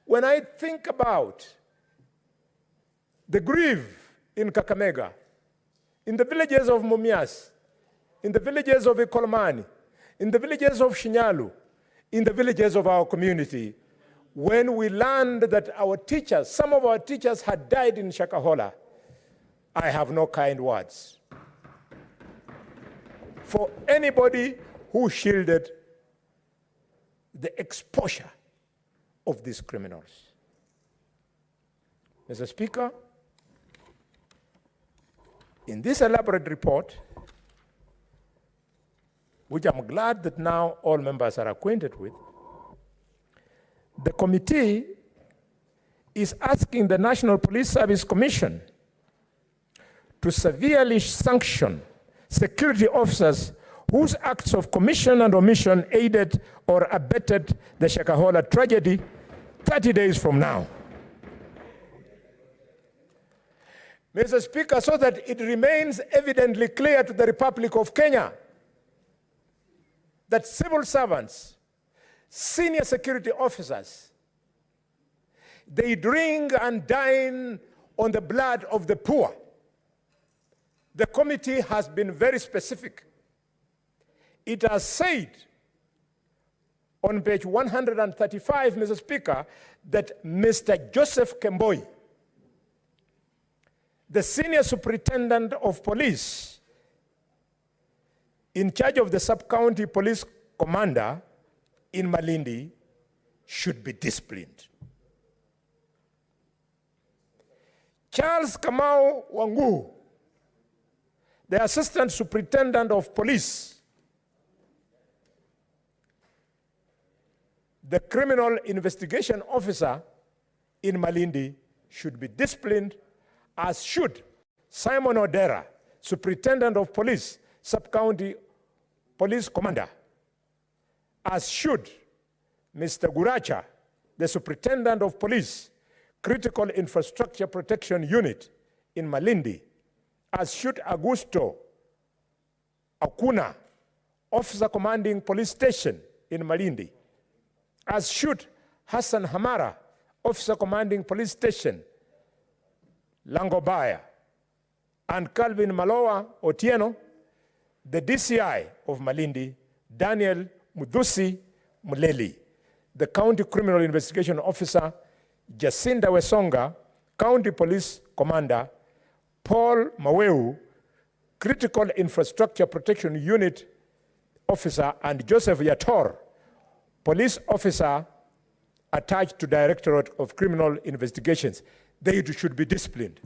when I think about the grief in Kakamega, in the villages of Mumias, in the villages of Ikolmani, in the villages of Shinyalu, in the villages of our community, when we learned that our teachers, some of our teachers had died in Shakahola, I have no kind words for anybody who shielded the exposure of these criminals. Mr. Speaker, in this elaborate report, which I'm glad that now all members are acquainted with, the committee is asking the National Police Service Commission to severely sanction security officers whose acts of commission and omission aided or abetted the Shakahola tragedy 30 days from now. Mr. Speaker, so that it remains evidently clear to the Republic of Kenya that civil servants, senior security officers, they drink and dine on the blood of the poor. The committee has been very specific. It has said on page 135, Mr. Speaker, that Mr. Joseph Kemboi, the senior superintendent of police in charge of the sub-county police commander in Malindi, should be disciplined. Charles Kamau Wangu, the assistant superintendent of police, the criminal investigation officer in Malindi, should be disciplined, as should Simon Odera, superintendent of police, sub-county police commander, as should Mr. Guracha, the superintendent of police, critical infrastructure protection unit in Malindi, as should Augusto Akuna, officer commanding police station in Malindi, as should Hassan Hamara, officer commanding police station Langobaya, and Calvin Maloa Otieno, the DCI of Malindi, Daniel Mudusi Muleli, the county criminal investigation officer, Jacinda Wesonga, county police commander, Paul Maweu, critical infrastructure protection unit officer, and Joseph Yator, police officer attached to Directorate of Criminal Investigations. They should be disciplined.